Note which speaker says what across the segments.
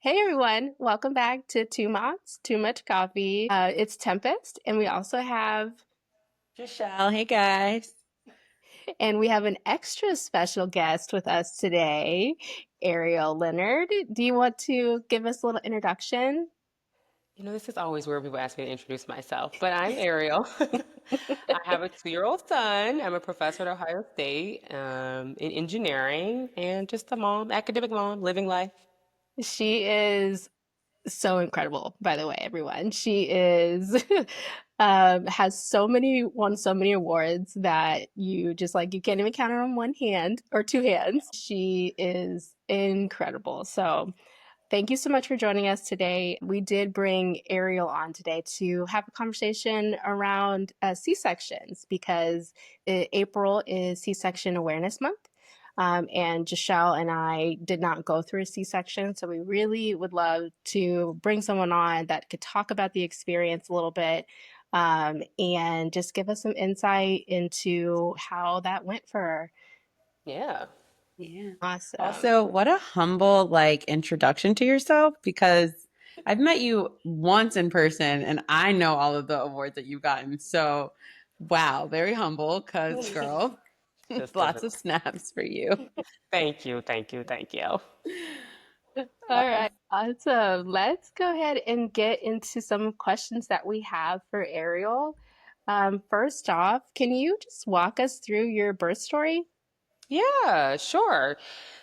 Speaker 1: Hey everyone, welcome back to Two Moms, Too Much Coffee. It's Tempest, and we also have,
Speaker 2: Michelle, hey guys.
Speaker 1: we have an extra special guest with us today, Ariel Leonard. Do you want to give us a little introduction?
Speaker 2: This is always where people ask me to introduce myself, but I'm Ariel. I have a 2-year-old son. I'm a professor at Ohio State in engineering and just a mom, academic mom, living life.
Speaker 1: She is so incredible, by the way, everyone. She is has won so many awards that you just like you can't even count her on one hand or two hands. She is incredible. So thank you so much for joining us today. We did bring Ariel on today to have a conversation around C-sections because April is C-section Awareness Month. And Giselle and I did not go through a C-section, so we really would love to bring someone on that could talk about the experience a little bit and just give us some insight into how that went for her.
Speaker 2: Yeah.
Speaker 3: Yeah.
Speaker 1: Awesome.
Speaker 3: Also, what a humble introduction to yourself because I've met you once in person and I know all of the awards that you've gotten. So, wow, very humble because girl,
Speaker 2: Just a
Speaker 3: lots
Speaker 2: little.
Speaker 3: of snaps for you.
Speaker 2: Thank you, thank you, thank you.
Speaker 1: All right, awesome. Let's go ahead and get into some questions that we have for Ariel. First off, can you just walk us through your birth story?
Speaker 2: Yeah, sure.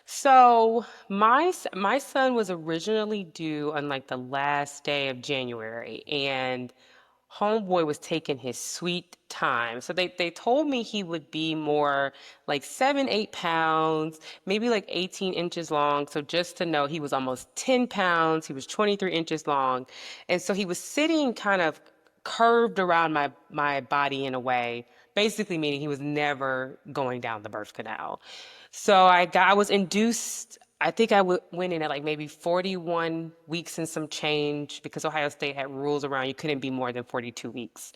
Speaker 2: So my son was originally due on like the last day of January, and homeboy was taking his sweet time. So they told me he would be more like 7, 8 pounds, maybe like 18 inches long. So just to know, he was almost 10 pounds. He was 23 inches long, and so he was sitting kind of curved around my body in a way, basically meaning he was never going down the birth canal. So I was induced. I think went in at like maybe 41 weeks and some change because Ohio State had rules around you couldn't be more than 42 weeks.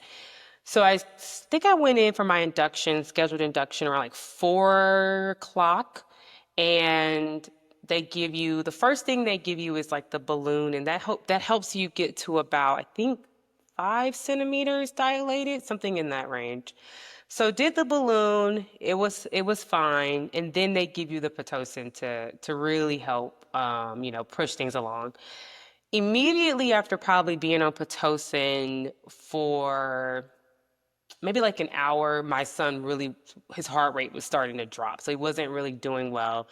Speaker 2: So I think I went in for my induction, scheduled induction around like 4 o'clock. And the first thing they give you is like the balloon, and that helps you get to about, I think, 5 centimeters dilated, something in that range. So did the balloon, it was fine, and then they give you the Pitocin to really help push things along. Immediately after probably being on Pitocin for maybe like an hour, my son really his heart rate was starting to drop. So he wasn't really doing well.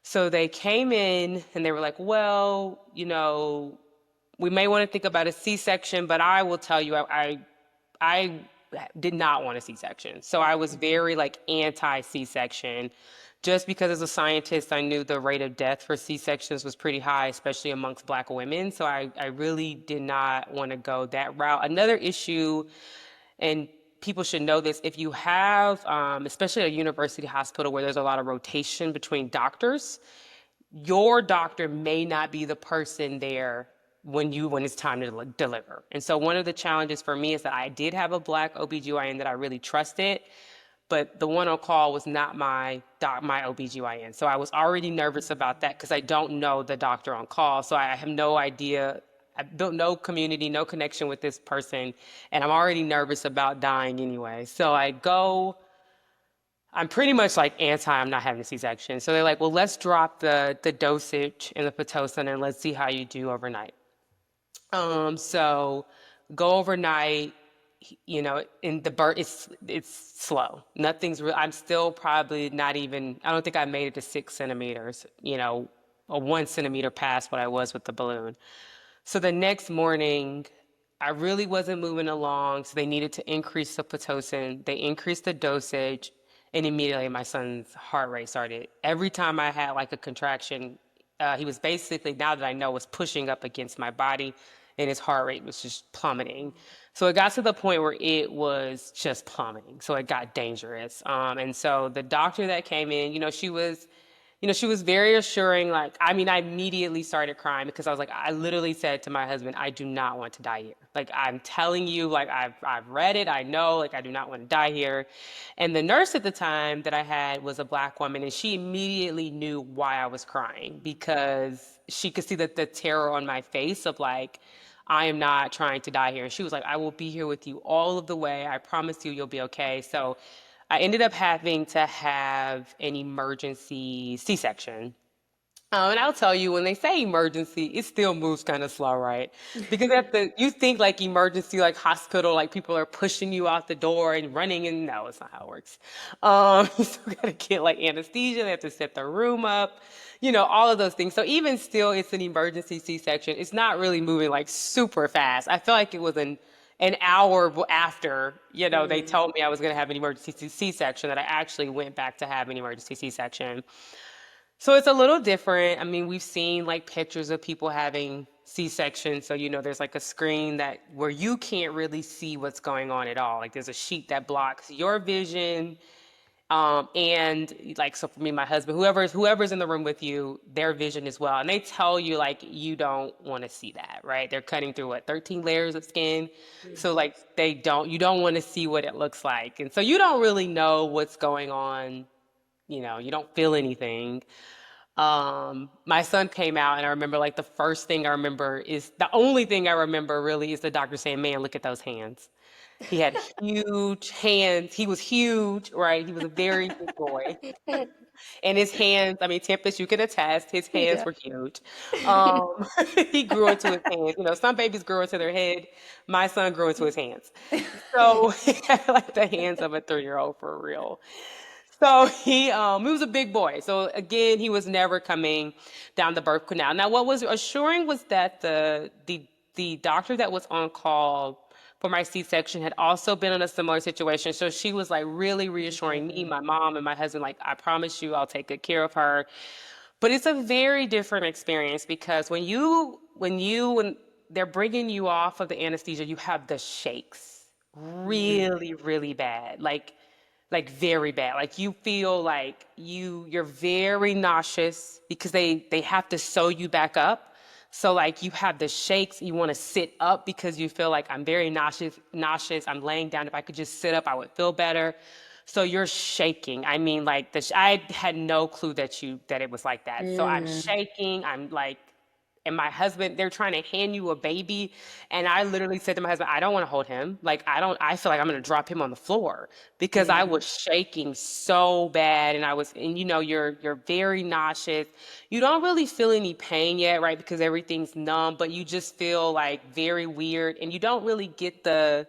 Speaker 2: So they came in and they were like, well, we may want to think about a C-section, but I will tell you, I did not want a C-section. So I was very like anti C-section just because as a scientist, I knew the rate of death for C-sections was pretty high, especially amongst Black women. So I really did not want to go that route. Another issue, and people should know this, if you have, especially at a university hospital where there's a lot of rotation between doctors, your doctor may not be the person there when it's time to deliver. And so one of the challenges for me is that I did have a Black OBGYN that I really trusted, but the one on call was not my OBGYN. So I was already nervous about that because I don't know the doctor on call. So I have no idea. I built no community, no connection with this person, and I'm already nervous about dying anyway. So I'm pretty much like I'm not having a C-section. So they're like, well, let's drop the dosage and the Pitocin and let's see how you do overnight. So go overnight, in the birth, it's slow. Nothing's real. I'm still probably not even, I don't think I made it to 6 centimeters, or 1 centimeter past what I was with the balloon. So the next morning, I really wasn't moving along, so they needed to increase the Pitocin. They increased the dosage, and immediately my son's heart rate started. Every time I had like a contraction, he was basically, now that I know, was pushing up against my body, and his heart rate was just plummeting. So it got to the point where it was just plummeting. So it got dangerous. And so the doctor that came in, she was She was very assuring. Like, I mean, I immediately started crying because I was like, I literally said to my husband, I do not want to die here. Like, I'm telling you, like, I've read it, I know, like, I do not want to die here. And the nurse at the time that I had was a black woman, and she immediately knew why I was crying because she could see the terror on my face of like, I am not trying to die here. And she was like, I will be here with you all of the way. I promise you, you'll be okay. So I ended up having to have an emergency C-section. And I'll tell you, when they say emergency, it still moves kind of slow, right? Because you think like emergency, like hospital, like people are pushing you out the door and running, and no, it's not how it works. You still gotta get like anesthesia. They have to set the room up, all of those things. So even still, it's an emergency C-section. It's not really moving like super fast. I feel like it was an hour after, they
Speaker 3: Mm.
Speaker 2: told me I was going to have an emergency C-section that I actually went back to have an emergency C-section. So it's a little different. I mean, we've seen like pictures of people having C-sections. So, there's like a screen that where you can't really see what's going on at all. Like there's a sheet that blocks your vision. And like, so for me, my husband, whoever's in the room with you, their vision as well. And they tell you like, you don't want to see that, right? They're cutting through what, 13 layers of skin. So like you don't want to see what it looks like. And so you don't really know what's going on. You don't feel anything. My son came out, and I remember like the first thing I remember is the only thing I remember really is the doctor saying, "Man, look at those hands." He had huge hands. He was huge, right? He was a very big boy. And his hands, I mean, Tempest, you can attest, his hands
Speaker 1: Yeah.
Speaker 2: were huge. Um, he grew into his hands. Some babies grow into their head. My son grew into his hands. So he had like the hands of a 3-year-old for real. So he was a big boy. So again, he was never coming down the birth canal. Now, what was assuring was that the doctor that was on call for my C-section had also been in a similar situation. So she was like really reassuring me,
Speaker 3: Mm.
Speaker 2: my mom, and my husband, like, I promise you, I'll take good care of her. But it's a very different experience because when they're bringing you off of the anesthesia, you have the shakes
Speaker 3: Mm.
Speaker 2: really, really bad. Like very bad. Like you feel like you're very nauseous because they have to sew you back up. So like you have the shakes, you want to sit up because you feel like I'm very nauseous. I'm laying down. If I could just sit up, I would feel better. So you're shaking. I mean, like I had no clue that it was like that. So I'm
Speaker 3: Mm.
Speaker 2: shaking. I'm like, and my husband, they're trying to hand you a baby. And I literally said to my husband, I don't want to hold him. Like, I feel like I'm going to drop him on the floor because I
Speaker 3: Mm.
Speaker 2: was shaking so bad. And you're very nauseous. You don't really feel any pain yet, right? Because everything's numb, but you just feel like very weird. And you don't really get the,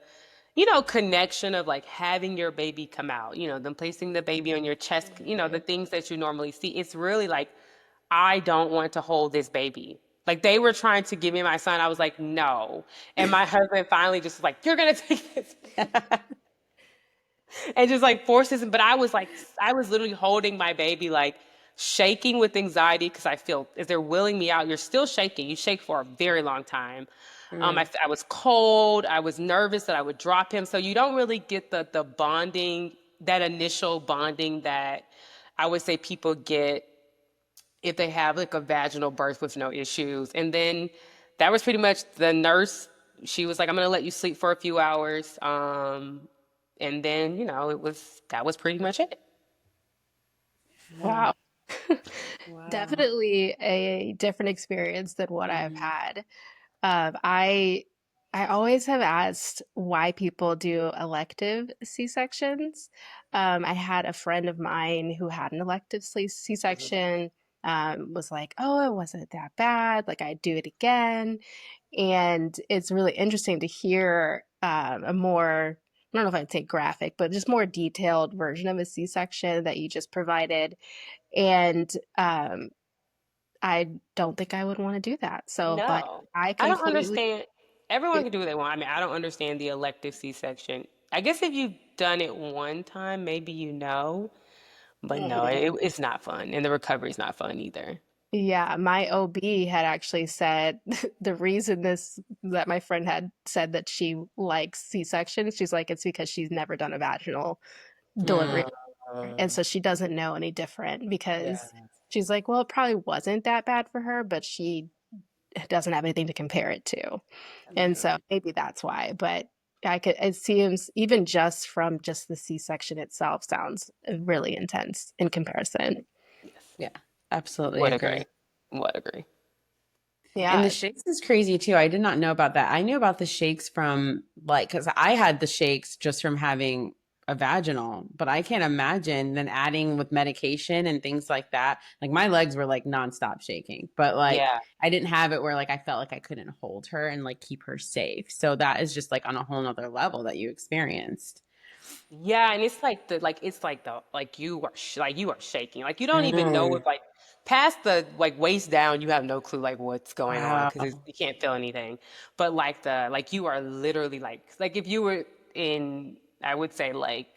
Speaker 2: connection of like having your baby come out, them placing the baby on your chest, the things that you normally see. It's really like, I don't want to hold this baby. Like they were trying to give me my son. I was like, no. And my husband finally just was like, you're gonna take this and just like forces him. But I was literally holding my baby, like shaking with anxiety because I feel as they're willing me out, you're still shaking. You shake for a very long time.
Speaker 3: Mm.
Speaker 2: I was cold. I was nervous that I would drop him. So you don't really get the bonding, that initial bonding that I would say people get if they have like a vaginal birth with no issues. And then that was pretty much the nurse. She was like, I'm gonna let you sleep for a few hours. And then, that was pretty much it.
Speaker 3: Yeah.
Speaker 1: Wow.
Speaker 3: Wow.
Speaker 1: Definitely a different experience than what I've
Speaker 3: Mm.
Speaker 1: had. I always have asked why people do elective C-sections. I had a friend of mine who had an elective C-section, was like, "Oh, it wasn't that bad. Like I'd do it again." And it's really interesting to hear a more, I don't know if I'd say graphic, but just more detailed version of a C-section that you just provided. And I don't think I would want to do that. So, but
Speaker 2: No,
Speaker 1: I
Speaker 2: I don't
Speaker 1: completely,
Speaker 2: understand. Everyone can do what they want. I mean, I don't understand the elective C-section. I guess if you've done it one time, maybe you know, but no,
Speaker 1: Mhm.
Speaker 2: it's not fun, and the recovery's not fun either.
Speaker 1: Yeah, my OB had actually said the reason this that my friend had said that she likes C-sections, she's like, it's because she's never done a vaginal delivery.
Speaker 3: Mm.
Speaker 1: And so she doesn't know any different
Speaker 3: Yeah.
Speaker 1: because She's like, well, it probably wasn't that bad for her, but she doesn't have anything to compare it to. And so
Speaker 3: Absolutely.
Speaker 1: maybe that's why. But it seems even just from just the C-section itself sounds really intense in comparison.
Speaker 2: Yes.
Speaker 3: Yeah, absolutely
Speaker 2: Would agree.
Speaker 3: agree.
Speaker 2: Would agree.
Speaker 3: And the
Speaker 1: Yeah.
Speaker 3: shakes is crazy too. I did not know about that. I knew about the shakes from like, because I had the shakes just from having a vaginal, but I can't imagine then adding with medication and things like that. Like my legs were like nonstop shaking, but like
Speaker 2: Yeah.
Speaker 3: I didn't have it where like I felt like I couldn't hold her and like keep her safe. So that is just like on a whole nother level that you experienced.
Speaker 2: Yeah, and it's like you are like you are shaking. Like you don't even know
Speaker 3: Mm.
Speaker 2: if like past the like waist down, you have no clue like what's going on because
Speaker 3: Wow.
Speaker 2: you can't feel anything. But like the like you are literally like if you were in I would say like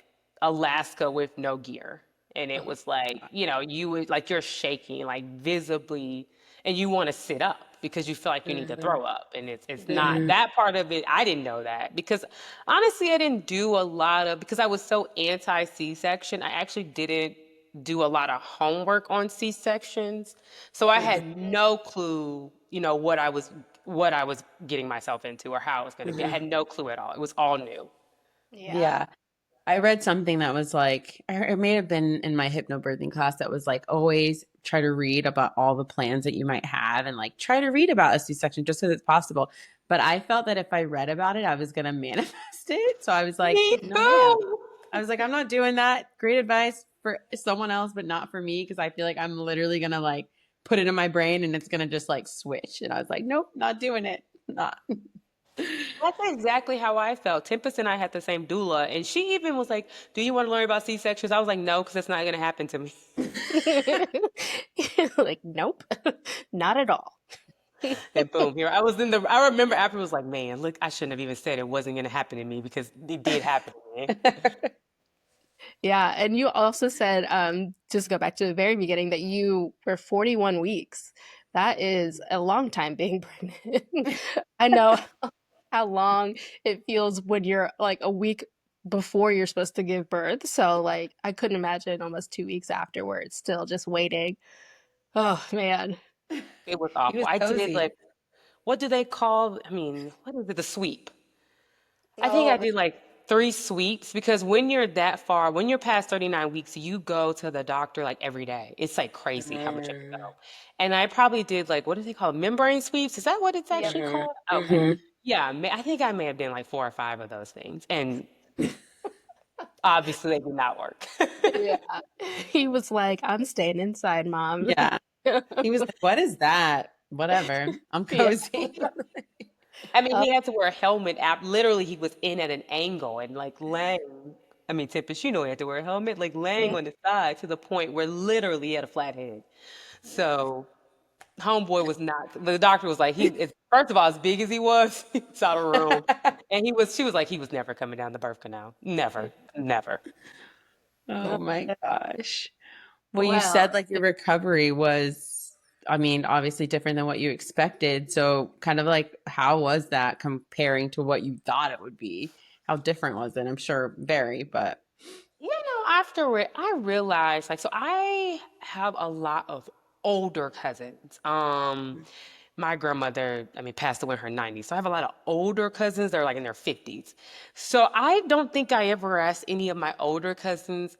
Speaker 2: Alaska with no gear and it
Speaker 3: Oh
Speaker 2: was like,
Speaker 3: my
Speaker 2: you know, you would like you're shaking like visibly and you want to sit up because you feel like you need to
Speaker 3: God.
Speaker 2: throw up and it's not
Speaker 3: Hmm.
Speaker 2: that part of it. I didn't know that because honestly, I didn't do a lot of because I was so anti C-section. I actually didn't do a lot of homework on C-sections. So I
Speaker 3: Hmm.
Speaker 2: had no clue, you know, what I was getting myself into or how it was going to be. I
Speaker 3: Hmm.
Speaker 2: had no clue at all. It was all new.
Speaker 1: Yeah.
Speaker 3: Yeah. I read something that was like, it may have been in my hypnobirthing class that was like, always try to read about all the plans that you might have and like try to read about a C-section just because it's possible. But I felt that if I read about it, I was going to manifest it. So I was like,
Speaker 2: Me
Speaker 3: no, ma'am.
Speaker 2: too.
Speaker 3: I was like, I'm not doing that. Great advice for someone else, but not for me because I feel like I'm literally going to like put it in my brain and it's going to just like switch. And I was like, nope, not doing it. Not.
Speaker 2: That's exactly how I felt. Tempest and I had the same doula, and she even was like, "Do you want to learn about C-sections?" I was like, "No, because it's not going to happen to me."
Speaker 1: Like, nope, not at all.
Speaker 2: And boom, here I was in the. I remember after it was like, man, look, I shouldn't have even said it wasn't going to happen to me because it did happen to me.
Speaker 1: Yeah, and you also said, just go back to the very beginning, that you were 41 weeks. That is a long time being pregnant. I know how long it feels when you're like a week before you're supposed to give birth. So like I couldn't imagine almost 2 weeks afterwards, still just waiting. Oh man.
Speaker 2: It was
Speaker 3: He
Speaker 2: awful.
Speaker 3: was
Speaker 2: I did
Speaker 3: cozy.
Speaker 2: like, what do they call? I mean, what is it? The sweep. I think I
Speaker 1: Oh,
Speaker 2: did like 3 sweeps because when you're that far, when you're past 39 weeks, you go to the doctor like every day. It's like crazy how much you have to
Speaker 3: Mm-hmm.
Speaker 2: go. And I probably did like, what do they call it? Membrane sweeps? Is that what it's
Speaker 1: yep.
Speaker 2: actually
Speaker 3: Mm-hmm.
Speaker 2: called? Okay.
Speaker 3: Mm-hmm.
Speaker 2: Yeah, I think I may have done like 4 or 5 of those things. And obviously they did not work.
Speaker 1: Yeah. He was like, I'm staying inside, mom.
Speaker 3: Yeah. He was like, what is that? Whatever. I'm
Speaker 1: Yeah.
Speaker 3: cozy.
Speaker 2: I mean,
Speaker 1: Uh,
Speaker 2: he had to wear a helmet. Literally, he was in at an angle and like laying. I mean, Tempest, you know he had to wear a helmet, like laying on his side to the point where literally he had a flat head. So, homeboy was not. The doctor was like, first of all, as big as he was, he was out of room, and she was like, he was never coming down the birth canal, never, never.
Speaker 3: Oh my gosh. Well, you
Speaker 1: well,
Speaker 3: said like your recovery was, I mean, obviously different than what you expected. So, kind of like, how was that comparing to what you thought it would be? How different was it? I'm sure very, but.
Speaker 2: You know, after I realized, like, so I have a lot of older cousins. My grandmother, I mean, passed away in her 90s. So I have a lot of older cousins that are like in their 50s. So I don't think I ever asked any of my older cousins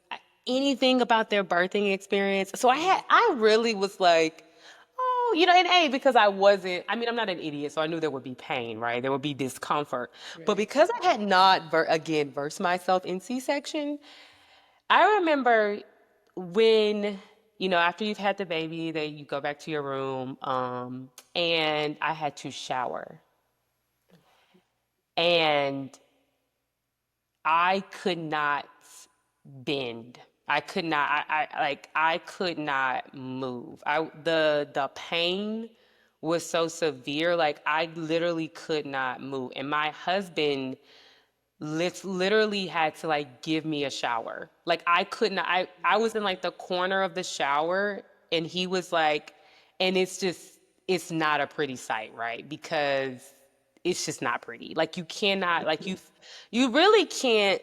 Speaker 2: anything about their birthing experience. So I really was like, oh, you know, and A, because I mean, I'm not an idiot, so I knew there would be pain, right? There would be discomfort. But
Speaker 3: Right.
Speaker 2: because I had not, again, versed myself in C-section, I remember when, you know, after you've had the baby, that you go back to your room, and I had to shower. And I could not bend. I could not, I could not move. The pain was so severe, like I literally could not move. And my husband literally had to like give me a shower. Like I couldn't I was in like the corner of the shower and he was like and it's not a pretty sight, right? Because it's just not pretty. Like you cannot, like you really can't.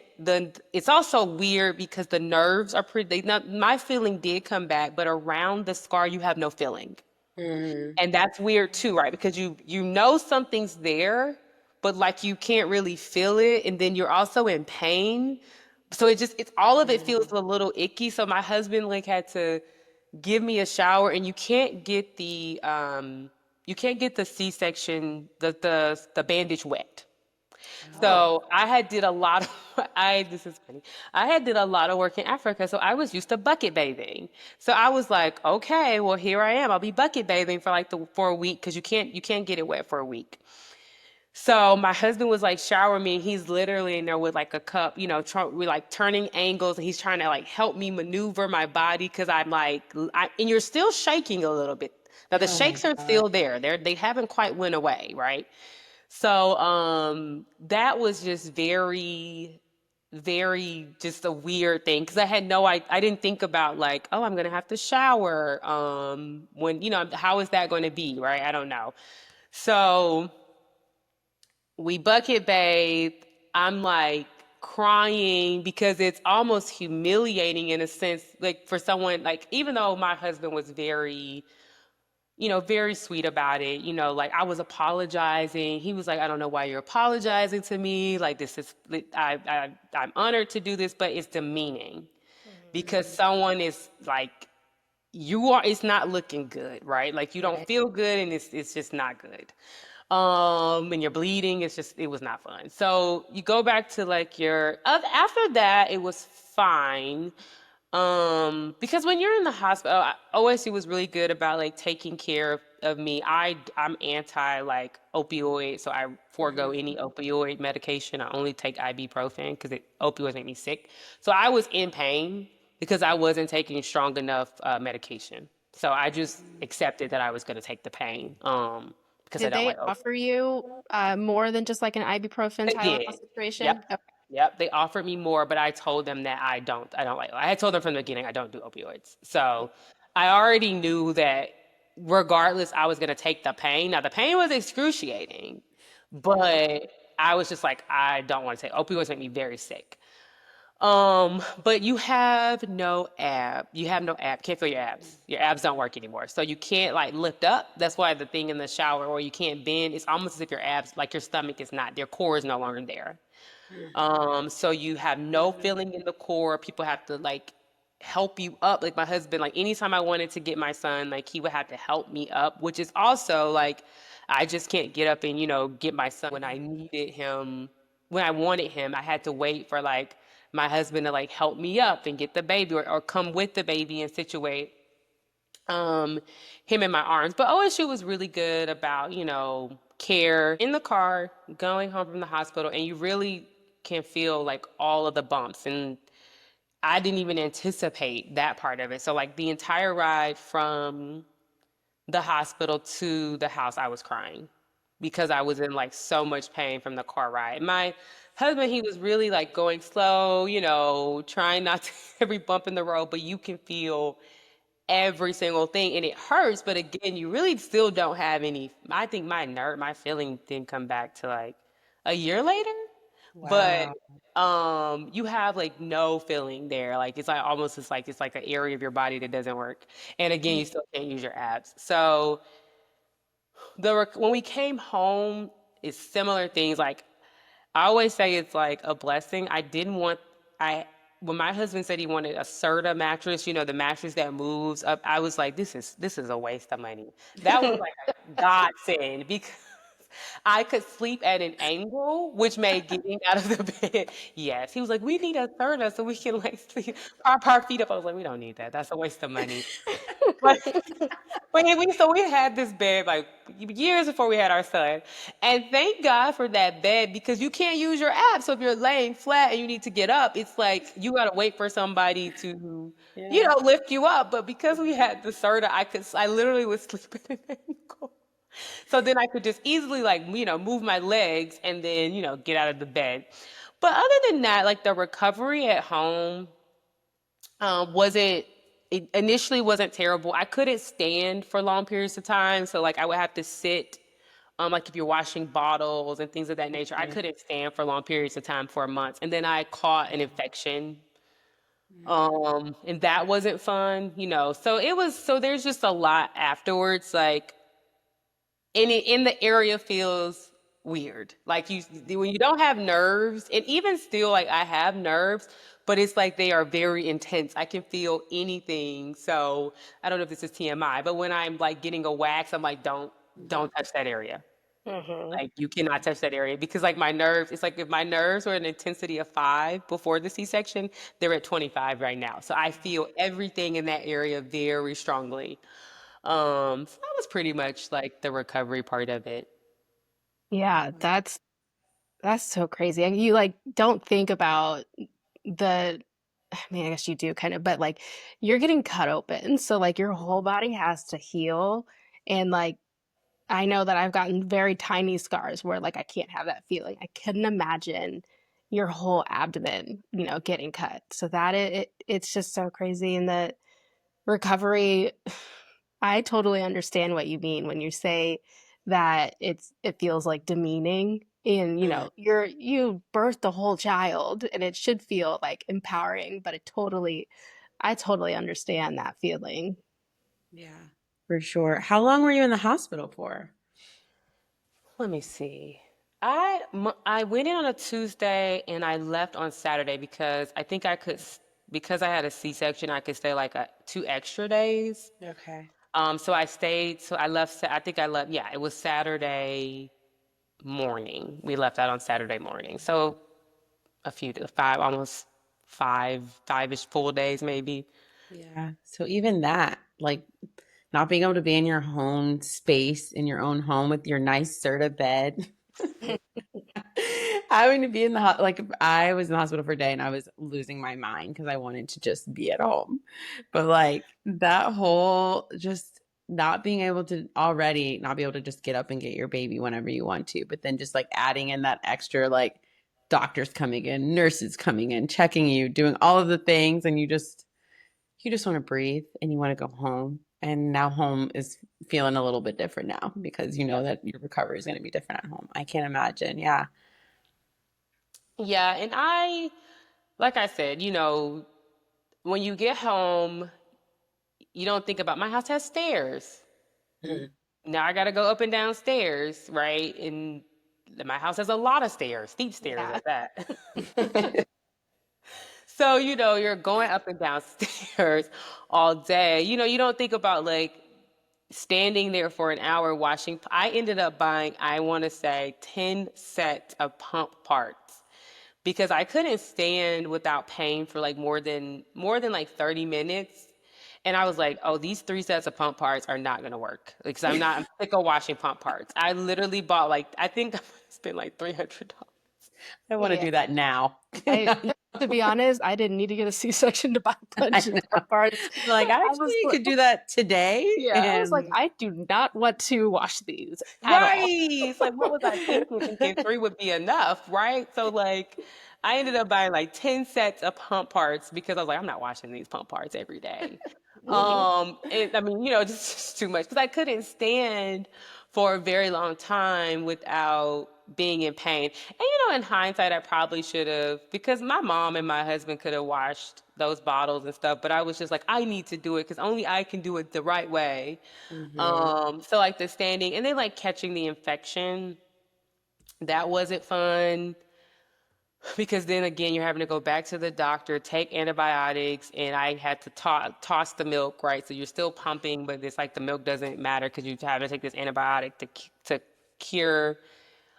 Speaker 2: It's also weird because the nerves are pretty. Now, my feeling did come back, but around the scar, you have no feeling.
Speaker 3: Mm.
Speaker 2: And that's weird too, right? Because you know something's there, but like you can't really feel it, and then you're also in pain. So it's all of it feels a little icky. So my husband like had to give me a shower, and you can't get the C-section the bandage wet.
Speaker 3: Oh.
Speaker 2: So I had did a lot of I this is funny. I had did a lot of work in Africa, so I was used to bucket bathing. So I was like, okay, well here I am. I'll be bucket bathing for for a week because you can't get it wet for a week. So my husband was like showering me. He's literally in there with like a cup, we're like turning angles, and he's trying to like help me maneuver my body because I'm like, and you're still shaking a little bit. Now the
Speaker 3: Oh my
Speaker 2: shakes are
Speaker 3: God.
Speaker 2: still there. They haven't quite went away, right? So that was just very, very just a weird thing because I didn't think about like, oh, I'm gonna have to shower. When how is that going to be, right? I don't know. So we bucket bathe. I'm like crying because it's almost humiliating in a sense, like for someone like even though my husband was very very sweet about it. Like I was apologizing. He was like, I don't know why you're apologizing to me. Like this is, I'm honored to do this, but it's demeaning because
Speaker 1: Mhm.
Speaker 2: someone is like, it's not looking good, right? Like you don't
Speaker 1: Right.
Speaker 2: feel good and it's just not good. And you're bleeding. It was not fun. So you go back to like after that, it was fine. Because when you're in the hospital, OSU was really good about like taking care of me. I'm anti like opioid, so I forego
Speaker 3: Mhm.
Speaker 2: any opioid medication. I only take ibuprofen because opioids make me sick. So I was in pain because I wasn't taking strong enough medication. So I just accepted that I was going to take the pain. Because I
Speaker 1: Did
Speaker 2: don't
Speaker 1: they
Speaker 2: like
Speaker 1: offer
Speaker 2: opioids.
Speaker 1: you more than just like an ibuprofen
Speaker 2: They
Speaker 1: Tylenol
Speaker 2: did. Yep.
Speaker 1: situation? Okay.
Speaker 2: Yep. They offered me more, but I told them that I don't like, I had told them from the beginning I don't do opioids. So I already knew that regardless, I was going to take the pain. Now, the pain was excruciating, but I was just like, I don't want to take opioids, make me very sick. But you have no ab. You have no ab. Can't feel your abs. Your abs don't work anymore. So you can't like lift up. That's why the thing in the shower or you can't bend. It's almost as if your abs, like your stomach is not, your core is no longer there. So you have no feeling in the core. People have to like help you up. Like my husband, like anytime I wanted to get my son, like he would have to help me up, which is also like I just can't get up and, get my son when I needed him, when I wanted him. I had to wait for like my husband to like help me up and get the baby or come with the baby and situate um him in my arms. But OSU was really good about, care in the car, going home from the hospital, and you really can feel like all of the bumps. And I didn't even anticipate that part of it. So like the entire ride from the hospital to the house, I was crying because I was in like so much pain from the car ride. My husband, he was really like going slow, trying not to every bump in the road, but you can feel every single thing and it hurts, but again you really still don't have any. I think my feeling didn't come back to like a year later, but
Speaker 3: Wow.
Speaker 2: you have like no feeling there. Like it's like almost it's like an area of your body that doesn't work, and again you still can't use your abs. So when we came home, it's similar things. Like I always say it's like a blessing. I didn't want I when my husband said he wanted a Serta mattress, the mattress that moves up, I was like, this is a waste of money. That was like a godsend because I could sleep at an angle, which made getting out of the bed. Yes. He was like, we need a Serta so we can like sleep, prop our feet up. I was like, we don't need that. That's a waste of money. But we had this bed like years before we had our son, and thank God for that bed because you can't use your abs. So if you're laying flat and you need to get up, it's like you gotta wait for somebody to,
Speaker 3: Yeah.
Speaker 2: lift you up. But because we had the Serta, I literally was sleeping at an ankle. So then I could just easily like, move my legs and then, get out of the bed. But other than that, like the recovery at home wasn't it initially wasn't terrible. I couldn't stand for long periods of time, so like I would have to sit Like if you're washing bottles and things of that nature. I
Speaker 3: Mhm.
Speaker 2: couldn't stand for long periods of time for months. And then I caught an infection.
Speaker 3: Mhm.
Speaker 2: And that wasn't fun, So it was, so there's just a lot afterwards, like in the area feels weird. Like when you don't have nerves, and even still, like I have nerves, but it's like they are very intense. I can feel anything. So I don't know if this is TMI, but when I'm like getting a wax, I'm like, don't touch that area.
Speaker 1: Hmm.
Speaker 2: Like you cannot touch that area because like my nerves, it's like if my nerves were an intensity of 5 before the C-section, they're at 25 right now. So I feel everything in that area very strongly. So that was pretty much like the recovery part of it.
Speaker 1: Yeah, that's so crazy. And you like don't think about the I mean, I guess you do kind of, but like you're getting cut open. So like your whole body has to heal. And like I know that I've gotten very tiny scars where like I can't have that feeling. I couldn't imagine your whole abdomen, getting cut. So that it's just so crazy. And the recovery, I totally understand what you mean when you say that it feels like demeaning and
Speaker 3: Mhm.
Speaker 1: you birthed a whole child and it should feel like empowering, but I totally understand that feeling.
Speaker 3: Yeah, for sure. How long were you in the hospital for?
Speaker 2: Let me see. I went in on a Tuesday and I left on Saturday because I think because I had a C-section, I could stay like 2 extra days.
Speaker 3: Okay.
Speaker 2: So I stayed. So I left. I think I left. Yeah, it was Saturday morning. We left out on Saturday morning. So a few, five, almost five-ish full days, maybe.
Speaker 3: Yeah. So even that, like not being able to be in your own space, in your own home with your nice Serta bed. Having to be in the like I was in the hospital for a day and I was losing my mind because I wanted to just be at home. But like that whole just not being able to already not be able to just get up and get your baby whenever you want to, but then just like adding in that extra like doctors coming in, nurses coming in, checking you, doing all of the things, and you just want to breathe and you want to go home. And now home is feeling a little bit different now because you know that your recovery is going to be different at home. I can't imagine. Yeah.
Speaker 2: Yeah, and like I said, when you get home, you don't think about my house has stairs. Now I got to go up and down stairs, right? And my house has a lot of stairs, steep stairs
Speaker 1: Yeah.
Speaker 2: at that. So, you're going up and down stairs all day. You don't think about like standing there for an hour washing. I ended up buying, I want to say, 10 sets of pump parts because I couldn't stand without pain for like more than like 30 minutes. And I was like, oh, these 3 sets of pump parts are not gonna work because I'm sick of washing pump parts. I literally bought like I think I spent like $300.
Speaker 3: I want to
Speaker 1: Yeah.
Speaker 3: do that now.
Speaker 1: I To be honest, I didn't need to get a C-section to buy a
Speaker 3: I
Speaker 1: bunch of
Speaker 3: know.
Speaker 1: pump parts.
Speaker 3: Like,
Speaker 1: I
Speaker 3: actually,
Speaker 1: was
Speaker 3: you
Speaker 1: like,
Speaker 3: could do that today.
Speaker 1: yeah, I was like,
Speaker 3: And
Speaker 1: I do not want to wash these at
Speaker 2: Right.
Speaker 1: all.
Speaker 2: It's like, what was I thinking? Thinking 3 would be enough, right? So like I ended up buying like 10 sets of pump parts because I was like, I'm not washing these pump parts every day.
Speaker 1: Mhm.
Speaker 2: And I mean, just too much because I couldn't stand for a very long time without being in pain. And in hindsight, I probably should have because my mom and my husband could have washed those bottles and stuff, but I was just like, I need to do it because only I can do it the right way.
Speaker 3: Mhm.
Speaker 2: So like the standing and then like catching the infection, that wasn't fun because then again you're having to go back to the doctor, take antibiotics, and I had to toss the milk, right? So you're still pumping, but it's like the milk doesn't matter because you have to take this antibiotic to cure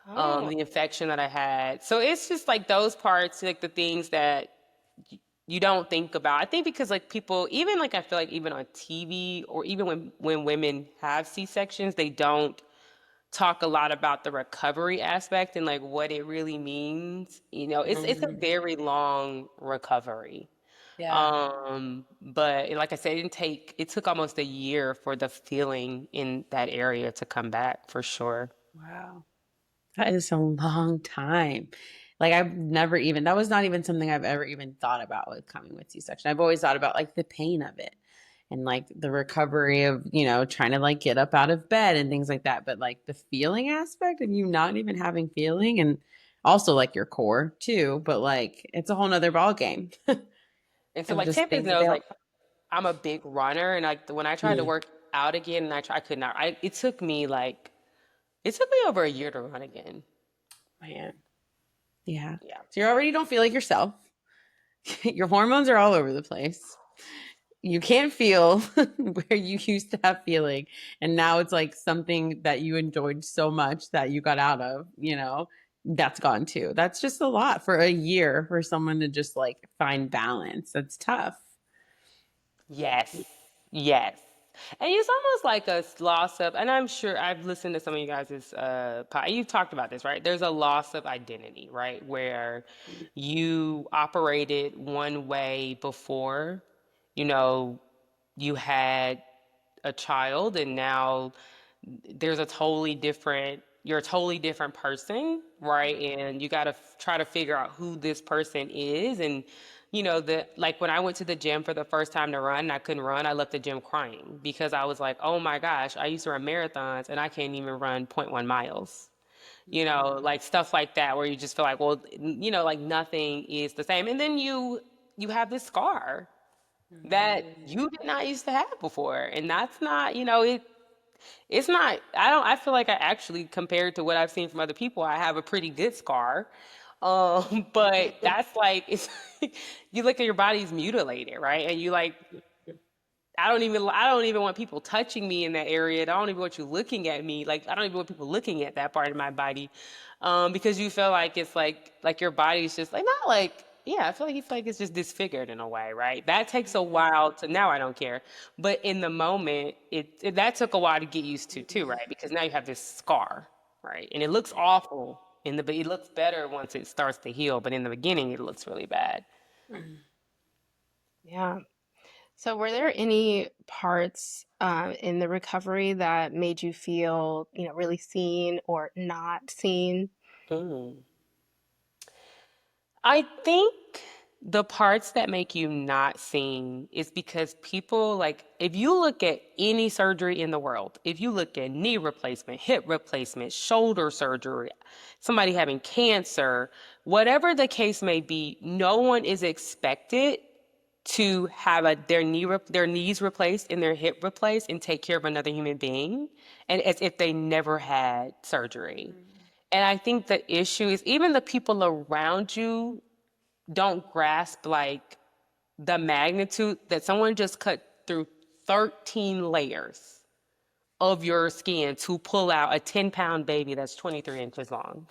Speaker 1: Oh,
Speaker 2: the infection that I had. So it's just like those parts, like the things that you don't think about. I think because like people, even like I feel like even on TV or even when women have C-sections, they don't talk a lot about the recovery aspect and like what it really means. It's a
Speaker 3: Mhm.
Speaker 2: very long recovery.
Speaker 3: Yeah.
Speaker 2: But like I said, it took almost a year for the feeling in that area to come back for sure.
Speaker 3: Wow. That is a long time. Like I've never even that was not even something I've ever even thought about with coming with C-section. I've always thought about like the pain of it and like the recovery of, trying to like get up out of bed and things like that. But like the feeling aspect of you not even having feeling, and also like your core too, but like it's a whole nother ball game
Speaker 2: And so
Speaker 3: of
Speaker 2: like
Speaker 3: just
Speaker 2: Tempest
Speaker 3: things that
Speaker 2: knows
Speaker 3: they
Speaker 2: like
Speaker 3: don't.
Speaker 2: I'm a big runner, and like when I tried to
Speaker 3: Mm,
Speaker 2: work out again, and I could not. It took me over a year to run again.
Speaker 3: man. Yeah.
Speaker 2: Yeah.
Speaker 3: So you already don't feel like yourself. Your hormones are all over the place. You can't feel where you used to have feeling. And now it's like something that you enjoyed so much that you got out of, that's gone too. That's just a lot for a year for someone to just like find balance. That's tough.
Speaker 2: Yes. Yes. And it's almost like a loss of, and I'm sure I've listened to some of you guys' you've talked about this, right? There's a loss of identity, right? Where you operated one way before, you know, you had a child, and now there's a totally different you're a totally different person, right? And you got to try to figure out who this person is. And the like when I went to the gym for the first time to run and I couldn't run, I left the gym crying because I was like, oh my gosh, I used to run marathons and I can't even run 0.1 miles. Like stuff like that where you just feel like, well, like nothing is the same. And then you have this scar that you did not used to have before. And that's not, it's not, I feel like I actually, compared to what I've seen from other people, I have a pretty good scar. But that's like, it's, you look at your body's mutilated, right? And you like, I don't even want people touching me in that area. I don't even want you looking at me. Like, I don't even want people looking at that part of my body. Because you feel like it's like your body's just like, not like, yeah, I feel like you feel like it's just disfigured in a way, right? That takes a while to, now I don't care. But in the moment, that took a while to get used to too, right? Because now you have this scar, right? And it looks awful but it looks better once it starts to heal. But in the beginning, it looks really bad.
Speaker 1: Yeah. So, were there any parts in the recovery that made you feel, really seen or not seen?
Speaker 2: Mm. I think the parts that make you not seen is because people like, if you look at any surgery in the world, if you look at knee replacement, hip replacement, shoulder surgery, somebody having cancer, whatever the case may be, no one is expected to have their knees replaced and their hip replaced and take care of another human being, and as if they never had surgery. And I think the issue is even the people around you don't grasp like the magnitude that someone just cut through 13 layers of your skin to pull out a 10-pound baby that's 23 inches long.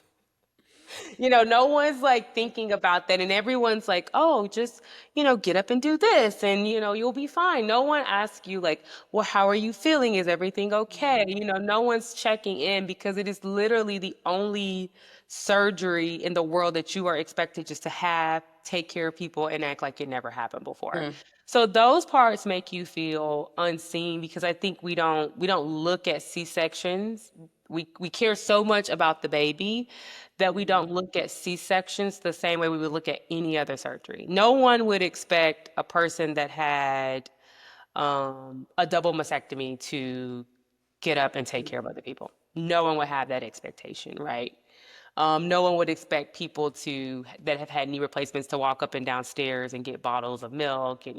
Speaker 2: No one's like thinking about that. And everyone's like, oh, just, get up and do this and, you'll be fine. No one asks you, like, well, how are you feeling? Is everything okay? No one's checking in because it is literally the only surgery in the world that you are expected just to have, take care of people, and act like it never happened before.
Speaker 3: Mm,
Speaker 2: So those parts make you feel unseen because I think we don't look at C-sections. We care so much about the baby that we don't look at C-sections the same way we would look at any other surgery. No one would expect a person that had a double mastectomy to get up and take care of other people. No one would have that expectation, right? No one would expect people that have had knee replacements to walk up and down stairs and get bottles of milk, and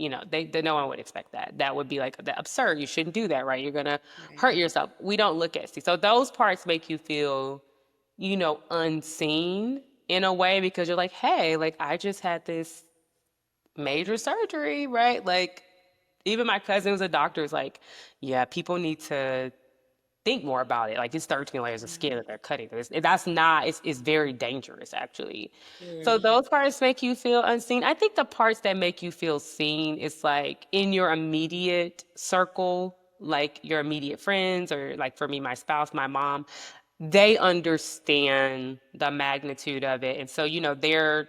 Speaker 2: no one would expect that. That would be like that absurd. You shouldn't do that, right? You're gonna
Speaker 3: right.
Speaker 2: hurt yourself. We don't look at see. So those parts make you feel, unseen in a way because you're like, hey, like I just had this major surgery, right? Like even my cousin was a doctor is like, yeah, people need to think more about it. Like it's 13 layers of skin that they're cutting. That's not, it's very dangerous actually. So
Speaker 3: Mm,
Speaker 2: those parts make you feel unseen. I think the parts that make you feel seen is like in your immediate circle, like your immediate friends, or like for me, my spouse, my mom, they understand the magnitude of it. And so, they're,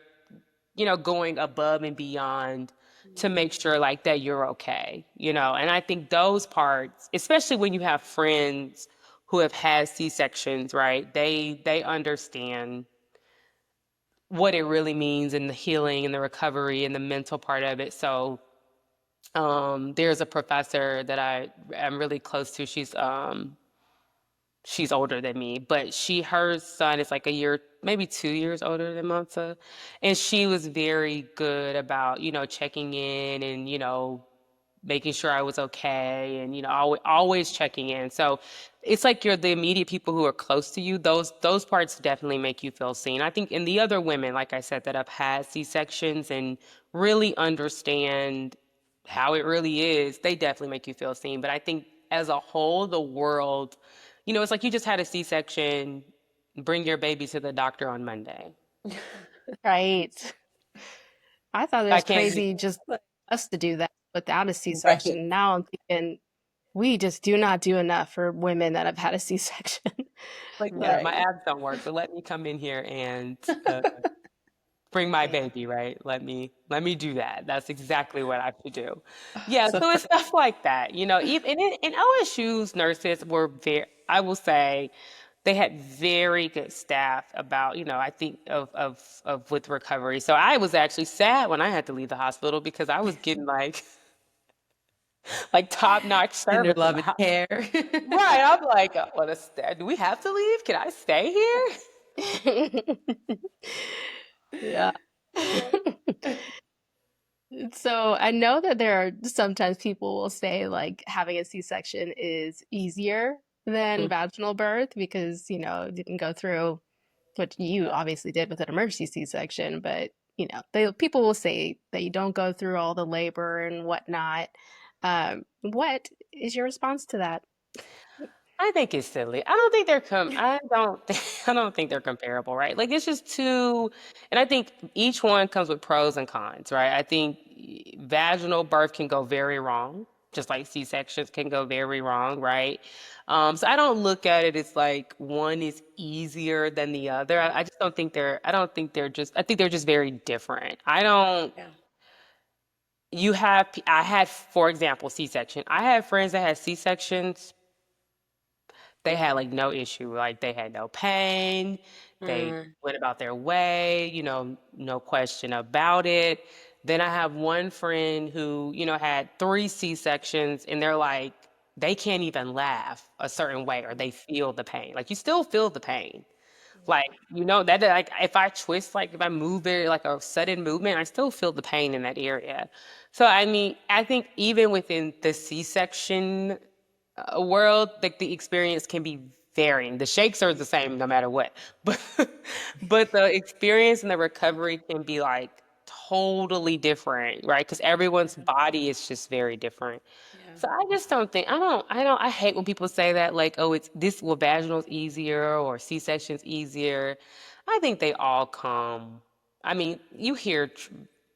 Speaker 2: going above and beyond to make sure like that you're okay, and I think those parts, especially when you have friends who have had C-sections, right? They understand what it really means and the healing and the recovery and the mental part of it. So There's a professor that I am really close to. She's older than me, but her son is like a year, maybe 2 years older than Monta. And she was very good about, checking in and, making sure I was okay and, always checking in. So it's like you're the immediate people who are close to you. Those parts definitely make you feel seen. I think in the other women, like I said, that have had C-sections and really understand how it really is, they definitely make you feel seen. But I think as a whole, the world, it's like you just had a C-section, bring your baby to the doctor on Monday.
Speaker 1: Right. I thought it
Speaker 2: I
Speaker 1: was
Speaker 2: can't do.
Speaker 1: crazy just us to do that without a
Speaker 3: Right.
Speaker 1: C-section. Now I'm thinking we just do not do enough for women that have had a C-section.
Speaker 2: Like, yeah, my
Speaker 3: Right.
Speaker 2: abs don't work, but let me come in here and bring my
Speaker 3: Yeah.
Speaker 2: baby, right? Let me do that. That's exactly what I should do. Yeah,
Speaker 3: So
Speaker 2: so it's stuff like that. Even in OSU's nurses were very, I will say, they had very good staff about, I think of with recovery. So I was actually sad when I had to leave the hospital because I was getting like top-notch
Speaker 3: tender
Speaker 2: service in
Speaker 3: love
Speaker 2: the
Speaker 3: and
Speaker 2: hospital.
Speaker 3: care.
Speaker 2: Right. I'm like, do we have to leave? Can I stay here?
Speaker 1: Yeah. So I know that there are sometimes people will say like having a C-section is easier than vaginal birth because, you can go through what you obviously did with an emergency C-section, but people will say that you don't go through all the labor and whatnot. What is your response to that?
Speaker 2: I think it's silly. I don't think they're comparable, right? Like it's just two, and I think each one comes with pros and cons, right? I think vaginal birth can go very wrong, just like C-sections can go very wrong, right? So I don't look at it as like one is easier than the other. I just don't think I don't think they're just, I think they're just very different. I don't,
Speaker 3: Yeah.
Speaker 2: I had, for example, C-section. I had friends that had C-sections. They had like no issue, like they had no pain. They
Speaker 3: Mm.
Speaker 2: went about their way, no question about it. Then I have one friend who, had three C-sections and they're like, they can't even laugh a certain way or they feel the pain. Like you still feel the pain. Like, that like if I twist, like if I move very like a sudden movement, I still feel the pain in that area. So I mean, I think even within the C-section world, like the experience can be varying. The shakes are the same no matter what, but but the experience and the recovery can be like totally different, right? Because everyone's body is just very different.
Speaker 3: Yeah.
Speaker 2: So I just don't think I hate when people say that like, oh, it's this well, vaginal's easier or C-section's easier. I think they all come. I mean, you hear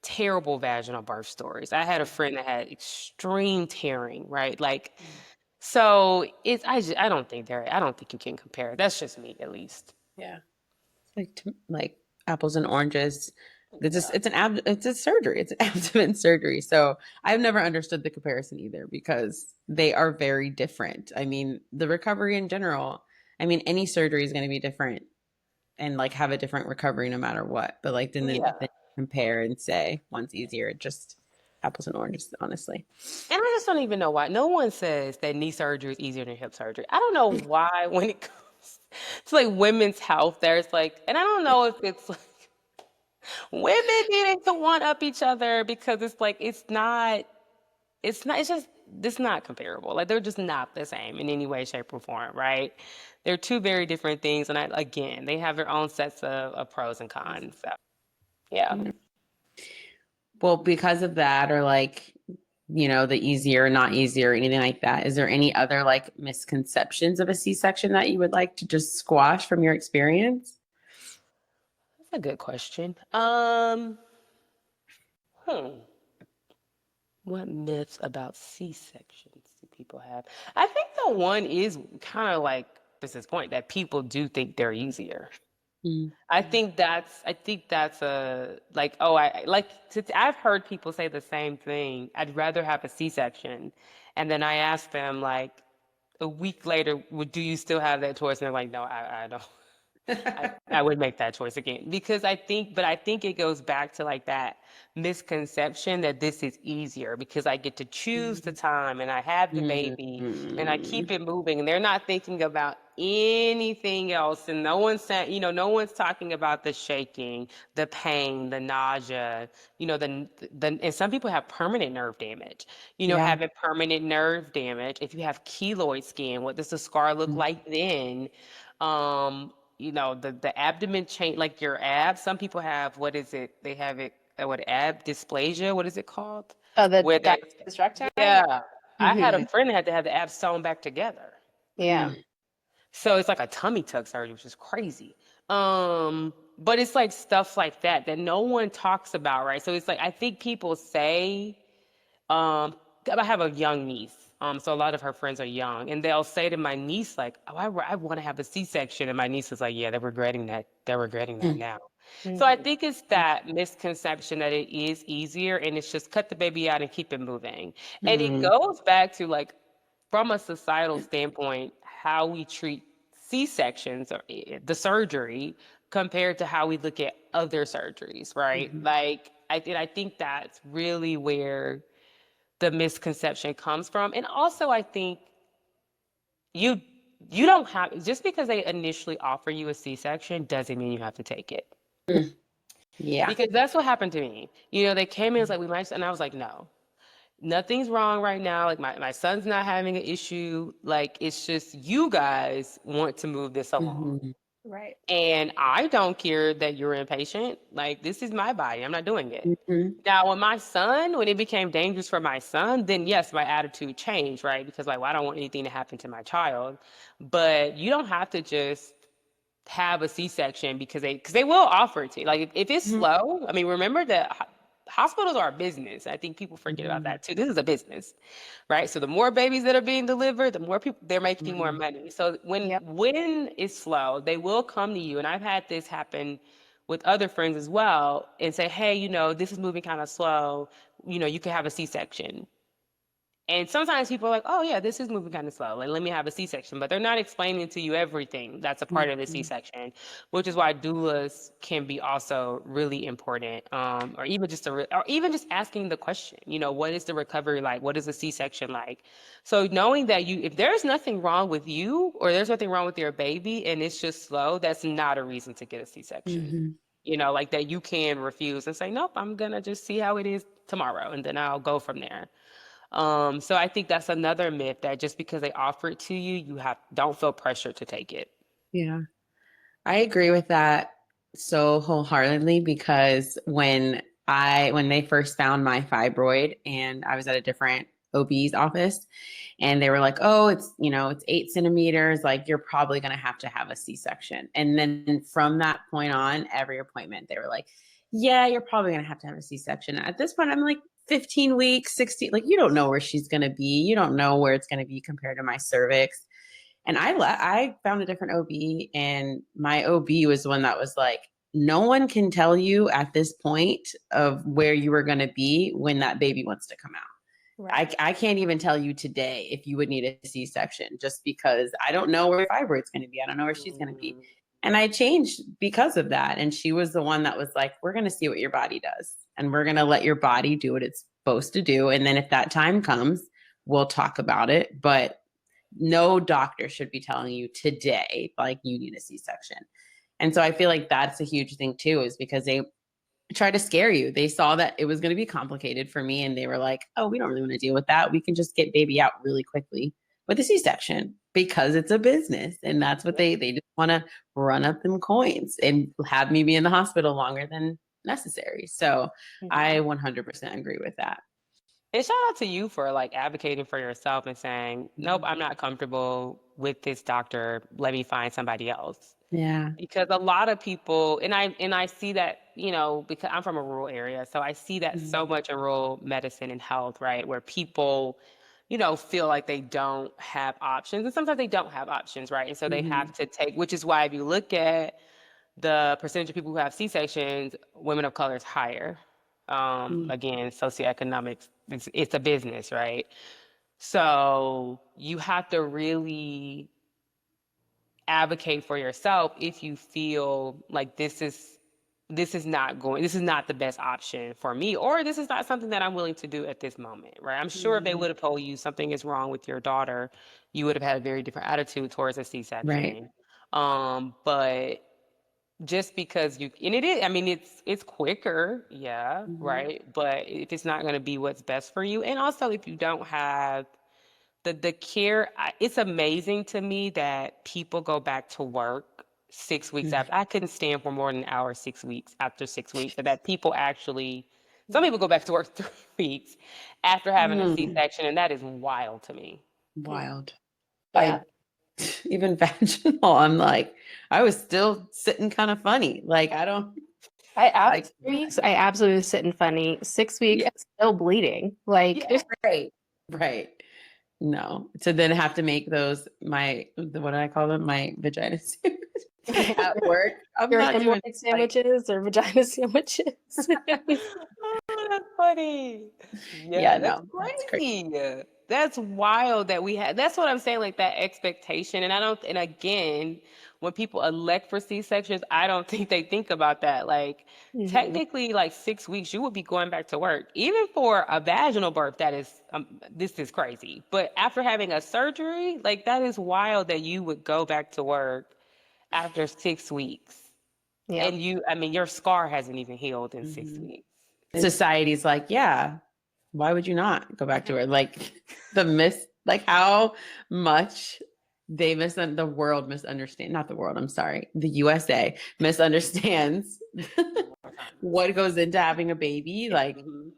Speaker 2: terrible vaginal birth stories. I had a friend that had extreme tearing, right? Like so it's I don't think you can compare. That's just me at least.
Speaker 3: Yeah. Like apples and oranges.
Speaker 2: Yeah.
Speaker 3: It's a surgery. It's an abdomen surgery. So I've never understood the comparison either because they are very different. I mean, the recovery in general, I mean, any surgery is going to be different and like have a different recovery no matter what. But like then
Speaker 2: Yeah.
Speaker 3: compare and say one's easier. Just apples and oranges, honestly.
Speaker 2: And I just don't even know why. No one says that knee surgery is easier than hip surgery. I don't know why when it comes to like women's health, there's like, and I don't know if it's like women needing to one up each other because it's like it's just it's not comparable. Like they're just not the same in any way, shape, or form, right? They're two very different things, and again, they have their own sets of pros and cons. So yeah.
Speaker 3: Well, because of that, or like, the easier, not easier, anything like that, is there any other like misconceptions of a C-section that you would like to just squash from your experience?
Speaker 2: That's a good question. Hmm. What myths about C-sections do people have? I think the one is kind of like this point that people do think they're easier.
Speaker 3: Mm.
Speaker 2: I think that's a like oh I like I've heard people say the same thing. I'd rather have a C-section, and then I ask them like a week later, do you still have that choice? And they're like, no, I don't. I would make that choice again because I think it goes back to like that misconception that this is easier because I get to choose the time and I have the baby and I keep
Speaker 3: Mhm.
Speaker 2: it moving and they're not thinking about anything else and no one's saying, no one's talking about the shaking, the pain, the nausea, and some people have permanent nerve damage.
Speaker 3: Yeah.
Speaker 2: Having permanent nerve damage, if you have keloid skin, what does the scar look like then? The abdomen change, like your abs. Some people have, what is it? They have it, what, ab dysplasia? What is it called?
Speaker 1: Oh, the
Speaker 2: Where they,
Speaker 1: destructor? Yeah.
Speaker 2: yeah, I had a
Speaker 1: Hmm.
Speaker 2: friend that had to have the abs sewn back together.
Speaker 1: Yeah.
Speaker 3: Mm.
Speaker 2: So it's like a tummy tuck surgery, which is crazy. But it's like stuff like that no one talks about, right? So it's like I think people say, um, I have a young niece. So a lot of her friends are young, and they'll say to my niece, like, "Oh, I want to have a C-section," and my niece is like, "Yeah, they're regretting that. They're regretting that
Speaker 3: Mm.
Speaker 2: now." So I
Speaker 1: Hmm.
Speaker 2: think it's that misconception that it is easier, and it's just cut the baby out and keep it moving. And it
Speaker 3: Mm.
Speaker 2: goes back to like, from a societal standpoint, how we treat C-sections or the surgery compared to how we look at other surgeries, right?
Speaker 3: Mhm.
Speaker 2: Like, I think that's really where the misconception comes from. And also, I think you you don't have, just because they initially offer you a C-section doesn't mean you have to take it.
Speaker 3: Mm. Yeah.
Speaker 2: Because that's what happened to me. They came in, it's like, we might, and I was like, no, nothing's wrong right now. Like, my son's not having an issue. Like, it's just you guys want to move this along.
Speaker 3: Mhm.
Speaker 1: Right.
Speaker 2: And I don't care that you're impatient. Like, this is my body. I'm not doing it.
Speaker 3: Mhm.
Speaker 2: Now, when it became dangerous for my son, then yes, my attitude changed, right? Because like, well, I don't want anything to happen to my child. But you don't have to just have a C-section because they will offer it to you. Like, if it's
Speaker 3: Mhm.
Speaker 2: slow, I mean, remember that hospitals are a business. I think people forget about
Speaker 3: Mhm.
Speaker 2: that too. This is a business, right? So the more babies that are being delivered, the more people they're making more
Speaker 3: Mhm.
Speaker 2: money. So when
Speaker 1: Yep.
Speaker 2: when it's slow, they will come to you. And I've had this happen with other friends as well and say, hey, this is moving kind of slow. You can have a C-section. And sometimes people are like, oh, yeah, this is moving kind of slow. Like, let me have a C-section. But they're not explaining to you everything that's a part of the
Speaker 3: Mhm.
Speaker 2: C-section, which is why doulas can be also really important. Or even just asking the question, what is the recovery like? What is the C-section like? So knowing that if there's nothing wrong with you or there's nothing wrong with your baby and it's just slow, that's not a reason to get a C-section.
Speaker 3: Mhm.
Speaker 2: Like that you can refuse and say, nope, I'm gonna just see how it is tomorrow and then I'll go from there. So I think that's another myth that just because they offer it to you, don't feel pressure to take it.
Speaker 3: Yeah. I agree with that so wholeheartedly because when they first found my fibroid and I was at a different OB's office and they were like, oh, it's 8 centimeters, like you're probably gonna have to have a C-section. And then from that point on, every appointment, they were like, yeah, you're probably gonna have to have a C-section. At this point, I'm like 15 weeks, 16, like you don't know where she's gonna be. You don't know where it's gonna be compared to my cervix. And I found a different OB, and my OB was the one that was like, no one can tell you at this point of where you are going to be when that baby wants to come out.
Speaker 1: Right.
Speaker 3: I can't even tell you today if you would need a C-section just because I don't know where fibroid's going to be. I don't know where she's going to be.
Speaker 2: Mm,
Speaker 3: And I changed because of that. And she was the one that was like, we're going to see what your body does. And we're going to let your body do what it's supposed to do. And then if that time comes, we'll talk about it. But no doctor should be telling you today, like you need a C-section. And so I feel like that's a huge thing too, is because they try to scare you. They saw that it was going to be complicated for me and they were like, oh, we don't really want to deal with that. We can just get baby out really quickly with a C-section because it's a business. And that's what they just want to run up them coins and have me be in the hospital longer than necessary. So I
Speaker 1: Hmm.
Speaker 3: 100% agree with that.
Speaker 2: And shout out to you for like advocating for yourself and saying, nope,
Speaker 3: Mhm.
Speaker 2: I'm not comfortable with this doctor. Let me find somebody else.
Speaker 3: Yeah.
Speaker 2: Because a lot of people, and I see that, because I'm from a rural area, so I see that
Speaker 3: Mhm.
Speaker 2: so much in rural medicine and health, right? Where people, feel like they don't have options, and sometimes they don't have options, right? And so they have
Speaker 3: Mhm.
Speaker 2: to take, which is why if you look at the percentage of people who have C-sections, women of color is higher.
Speaker 3: Mhm.
Speaker 2: Again, socioeconomics, it's a business, right? So you have to really advocate for yourself if you feel like this is not the best option for me, or this is not something that I'm willing to do at this moment, right? I'm sure if they
Speaker 3: Mhm.
Speaker 2: would have told you something is wrong with your daughter, you would have had a very different attitude towards a
Speaker 3: Right.
Speaker 2: C-section. But just because you and it is, I mean, it's quicker, yeah,
Speaker 3: Mhm.
Speaker 2: right? But if it's not going to be what's best for you, and also if you don't have the care, it's amazing to me that people go back to work 6 weeks
Speaker 3: Mhm.
Speaker 2: after. I couldn't stand for more than an hour 6 weeks after 6 weeks, and that people actually, some people go back to work 3 weeks after having a
Speaker 3: Mm.
Speaker 2: C-section, and that is wild to me.
Speaker 3: Wild.
Speaker 1: Yeah.
Speaker 3: I even vaginal, I'm like, I was still sitting kind of funny. Like, I don't
Speaker 1: After
Speaker 3: like,
Speaker 1: 3 weeks, I absolutely sitting funny. 6 weeks,
Speaker 3: yeah,
Speaker 1: still bleeding.
Speaker 2: Yeah.
Speaker 1: Like,
Speaker 3: right. Right. No. To then have to make those what do I call them? My vagina sandwich at work. I'm
Speaker 1: your
Speaker 3: not doing
Speaker 1: hemorrhoid
Speaker 3: like
Speaker 1: sandwiches or vagina sandwiches.
Speaker 2: Oh, that's funny.
Speaker 3: yeah,
Speaker 2: Yeah, that's
Speaker 3: no, that's crazy.
Speaker 2: crazy. That's wild that we had. That's what I'm saying, like that expectation. And I don't, and again, when people elect for C-sections, I don't think they think about that. Like,
Speaker 1: Mhm.
Speaker 2: technically, like 6 weeks, you would be going back to work. Even for a vaginal birth, that is, this is crazy. But after having a surgery, like, that is wild that you would go back to work after 6 weeks.
Speaker 1: Yeah.
Speaker 2: And I mean, your scar hasn't even healed in six
Speaker 3: Mhm.
Speaker 2: weeks.
Speaker 3: Society's like, yeah, why would you not go back to her? Like like how much the world misunderstand, not the world, I'm sorry, the USA misunderstands what goes into having a baby, like
Speaker 2: Mhm.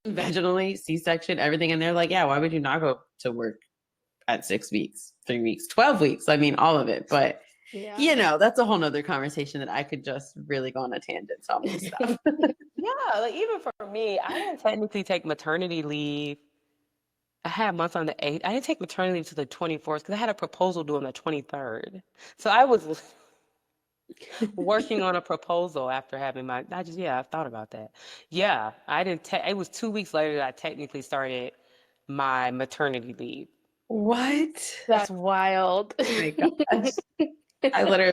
Speaker 3: vaginally, C-section, everything. And they're like, yeah, why would you not go to work at 6 weeks, 3 weeks, 12 weeks? I mean, all of it. But
Speaker 1: Yeah.
Speaker 3: you know, that's a whole nother conversation that I could just really go on a tangent. So I'm gonna stop.
Speaker 2: Yeah, like even for me, I didn't technically take maternity leave. I had months on the 8th. I didn't take maternity leave to the 24th because I had a proposal due on the 23rd. So I was working on a proposal after having yeah, I thought about that. Yeah, I didn't it was 2 weeks later that I technically started my maternity leave.
Speaker 3: What?
Speaker 1: That's wild.
Speaker 3: Oh my gosh. I literally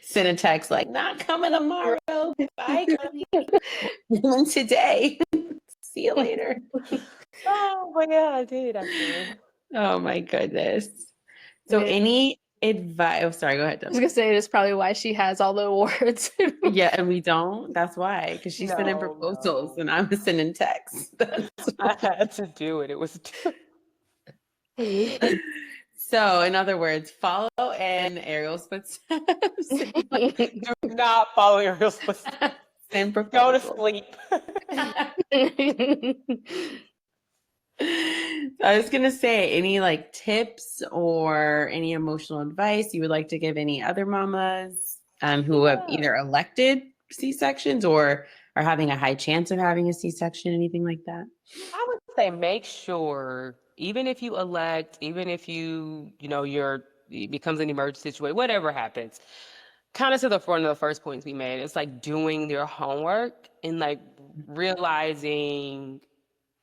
Speaker 3: sent a text like, not coming tomorrow. Bye, coming today. See you later.
Speaker 2: Oh, but yeah, I did actually.
Speaker 3: Oh my goodness. So
Speaker 1: Man,
Speaker 3: any advice? Oh, sorry, go ahead,
Speaker 1: I was
Speaker 3: Deb.
Speaker 1: gonna say that's probably why she has all the awards.
Speaker 3: Yeah, and we don't. That's why. Because she's sending
Speaker 2: No,
Speaker 3: proposals
Speaker 2: no.
Speaker 3: and I was sending texts.
Speaker 2: I had to do it. It was
Speaker 3: So, in other words, follow in Ariel's footsteps.
Speaker 2: do not follow your real footsteps.
Speaker 3: Send
Speaker 2: Go to
Speaker 3: proposals.
Speaker 2: sleep.
Speaker 3: I was gonna say, any like tips or any emotional advice you would like to give any other mamas who have
Speaker 2: Yeah.
Speaker 3: either elected C-sections or are having a high chance of having a C-section, anything like that?
Speaker 2: I would say make sure, even if you elect, even if it becomes an emergency situation, whatever happens, kind of to the one of the first points we made, it's like doing your homework and like realizing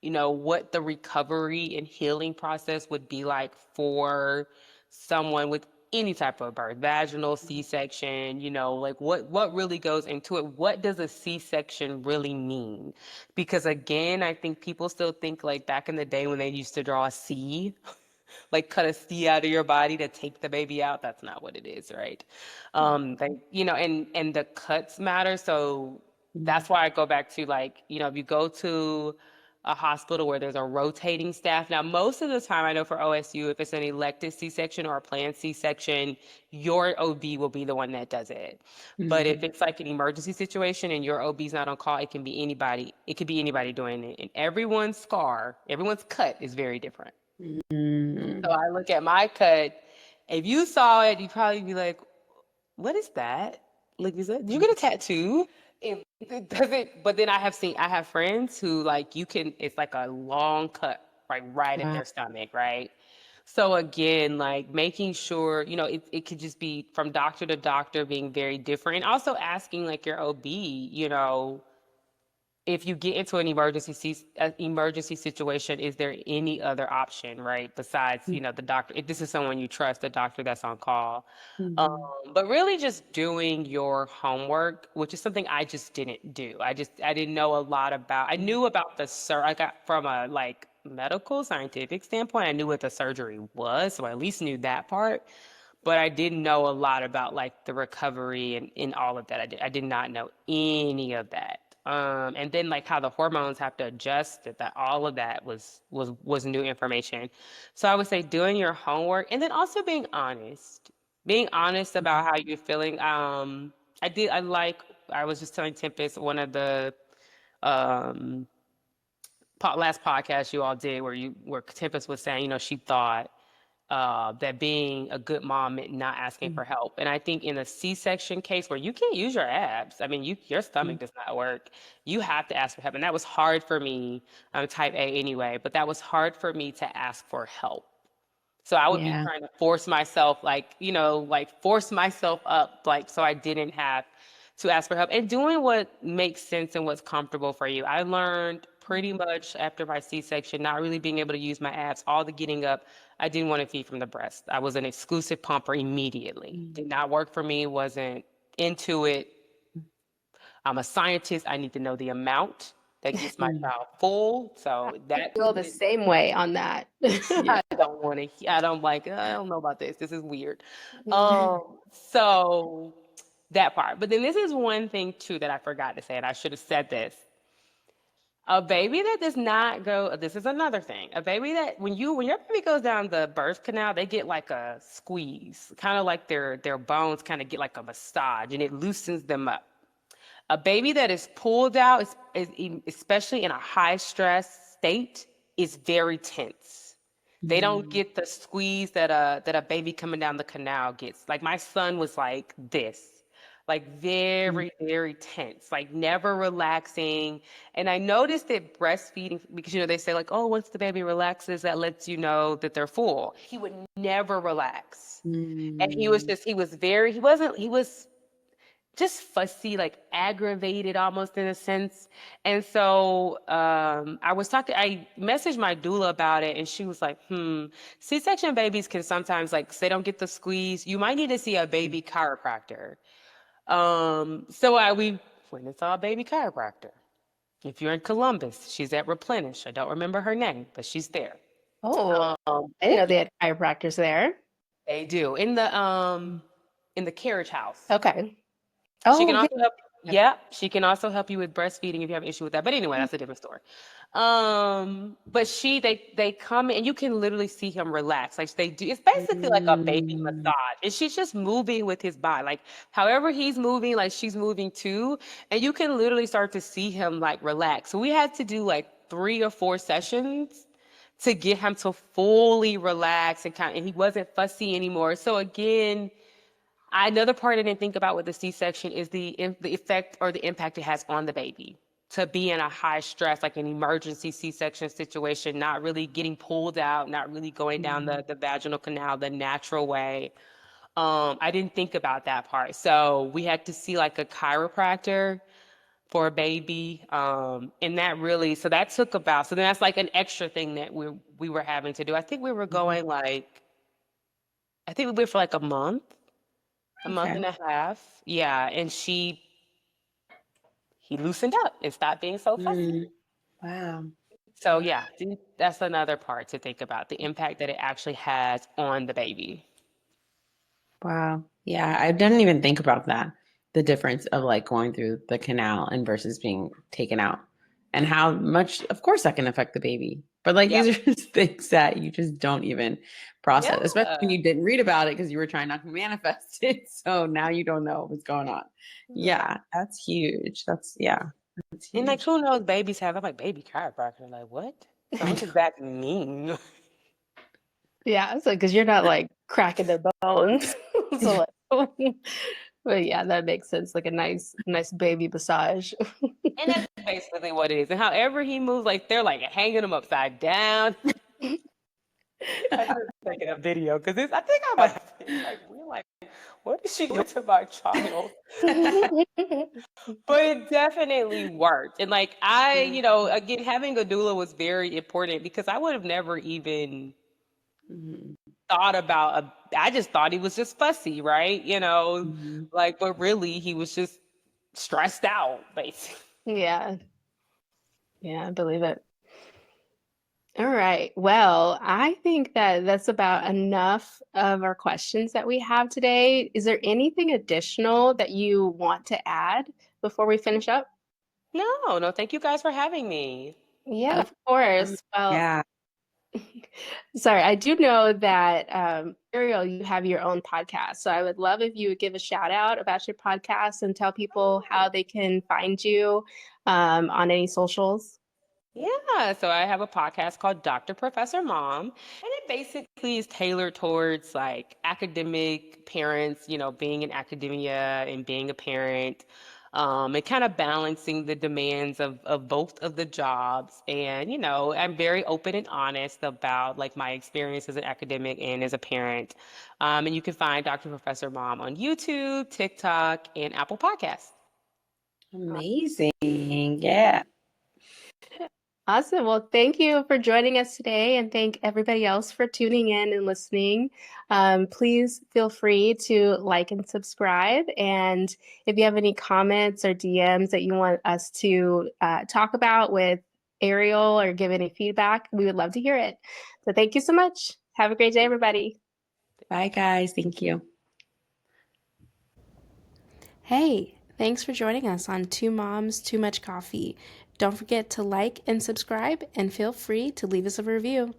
Speaker 2: what the recovery and healing process would be like for someone with any type of birth, vaginal, C-section, like what really goes into it? What does a C-section really mean? Because again, I think people still think like back in the day when they used to draw a C, like cut a C out of your body to take the baby out. That's not what it is, right? And the cuts matter. So
Speaker 3: Mhm.
Speaker 2: that's why I go back to like, if you go to a hospital where there's a rotating staff. Now, most of the time, I know for OSU, if it's an elective C-section or a planned C-section, your OB will be the one that does it. But if
Speaker 3: Mhm.
Speaker 2: it's like an emergency situation and your OB's not on call, it can be anybody. It could be anybody doing it. And everyone's cut is very different. So
Speaker 3: Mhm.
Speaker 2: I look at my cut. If you saw it, you'd probably be like, "What is that?" Like you said, "Did you get a tattoo?" It doesn't. But then I have friends who like it's like a long cut, like right at
Speaker 3: Wow.
Speaker 2: their stomach, right? So again, like making sure, it could just be from doctor to doctor being very different. And also asking like your OB, if you get into an emergency situation, is there any other option, right? Besides, the doctor, if this is someone you trust, the doctor that's on call. Um,
Speaker 3: Mhm.
Speaker 2: but really just doing your homework, which is something I just didn't do. I didn't know a lot about, I knew about I got from a like medical scientific standpoint, I knew what the surgery was, so I at least knew that part. But I didn't know a lot about like the recovery and all of that. I did not know any of that. And then like how the hormones have to adjust, that all of that was new information. So I would say doing your homework and then also being honest about how you're feeling. I was just telling Tempest one of the um, last podcast you all did where Tempest was saying, she thought that being a good mom meant not asking for help. And I think in a C-section case where you can't use your abs, I mean, your stomach does not work. You have to ask for help. And that was hard for me. I'm type A anyway, but that was hard for me to ask for help. So I would be
Speaker 3: Yeah.
Speaker 2: trying to force myself, like force myself up, like so I didn't have to ask for help and doing what makes sense and what's comfortable for you. I learned pretty much after my C-section, not really being able to use my abs, all the getting up. I didn't want to feed from the breast. I was an exclusive pumper immediately. Did not work for me, wasn't into it. I'm a scientist. I need to know the amount that gets my child full. So
Speaker 1: I
Speaker 2: that
Speaker 1: feel the same way on that.
Speaker 3: Yeah.
Speaker 2: I don't like it. I don't know about this. This is weird. So that part. But then this is one thing too that I forgot to say, and I should have said this. A baby that does not go, this is another thing. A baby that when your baby goes down the birth canal, they get like a squeeze, kind of like their bones kind of get like a massage and it loosens them up. A baby that is pulled out, especially in a high stress state, is very tense. They don't get the squeeze that a baby coming down the canal gets. Like my son was like this, like very, very tense, like never relaxing. And I noticed that breastfeeding, because they say like, oh, once the baby relaxes, that lets you know that they're full. He would never relax. And he was just fussy, like aggravated almost in a sense. And so I messaged my doula about it and she was like, C-section babies can sometimes like, they don't get the squeeze. You might need to see a baby chiropractor. We went and saw a baby chiropractor. If you're in Columbus, she's at Replenish. I don't remember her name, but she's there.
Speaker 1: Oh, I didn't know they had chiropractors there.
Speaker 2: They do in the carriage house.
Speaker 1: Okay.
Speaker 2: She
Speaker 1: Oh,
Speaker 2: can
Speaker 1: yeah.
Speaker 2: also help. Yeah, she can also help you with breastfeeding if you have an issue with that. But anyway, that's a different story. But they come and you can literally see him relax. Like they do, it's basically like a baby massage. And she's just moving with his body. Like however he's moving, like she's moving too. And you can literally start to see him like relax. So we had to do like 3 or 4 sessions to get him to fully relax and he wasn't fussy anymore. So again, another part I didn't think about with the C-section is the effect or the impact it has on the baby. To be in a high stress, like an emergency C-section situation, not really getting pulled out, not really going down the vaginal canal the natural way. I didn't think about that part. So we had to see like a chiropractor for a baby. And that took so then that's like an extra thing that we were having to do. I think we were going I think we went for like a month. A month
Speaker 3: Okay.
Speaker 2: and a half. Yeah. And he loosened up and stopped being so fussy.
Speaker 3: Wow.
Speaker 2: So yeah, that's another part to think about, the impact that it actually has on the baby.
Speaker 3: Wow. Yeah, I didn't even think about that. The difference of like going through the canal and versus being taken out and how much, of course, that can affect the baby. But like
Speaker 2: Yep.
Speaker 3: these are just things that you just don't even process, especially when
Speaker 2: Yeah.
Speaker 3: you didn't read about it because you were trying not to manifest it. So now you don't know what's going on. Yeah, that's huge. That's
Speaker 2: And like,
Speaker 3: huge.
Speaker 2: who knows babies have, I'm like, baby chiropractor. Like, what? So what does that mean?
Speaker 1: Yeah, it's like because you're not like cracking their bones. So like, but yeah, that makes sense. Like a nice baby massage.
Speaker 2: And that's basically what it is. And however he moves, like they're like hanging him upside down. I should have taken a video because I think I might have been like, we're like, what is she doing to my child? But it definitely worked. And like again, having a doula was very important because I would have never even
Speaker 3: Mhm.
Speaker 2: thought about I just thought he was just fussy, right?
Speaker 3: Mhm.
Speaker 2: Like, but really he was just stressed out, basically.
Speaker 1: Yeah. Yeah, I believe it. All right. Well, I think that that's about enough of our questions that we have today. Is there anything additional that you want to add before we finish up?
Speaker 2: No, no, thank you guys for having me.
Speaker 1: Yeah,
Speaker 3: Of
Speaker 1: of
Speaker 3: course.
Speaker 1: course. Well,
Speaker 3: Yeah.
Speaker 1: sorry, I do know that Ariel, you have your own podcast. So I would love if you would give a shout out about your podcast and tell people how they can find you on any socials.
Speaker 2: Yeah, so I have a podcast called Dr. Professor Mom, and it basically is tailored towards like academic parents, being in academia and being a parent, and kind of balancing the demands of both of the jobs. And, I'm very open and honest about like my experience as an academic and as a parent. And you can find Dr. Professor Mom on YouTube, TikTok, and Apple Podcasts.
Speaker 3: Amazing. Yeah.
Speaker 1: Awesome. Well, thank you for joining us today, and thank everybody else for tuning in and listening. Please feel free to like and subscribe. And if you have any comments or DMs that you want us to talk about with Ariel or give any feedback, we would love to hear it. So thank you so much. Have a great day, everybody.
Speaker 3: Bye, guys. Thank you.
Speaker 1: Hey, thanks for joining us on Two Moms, Too Much Coffee. Don't forget to like and subscribe, and feel free to leave us a review.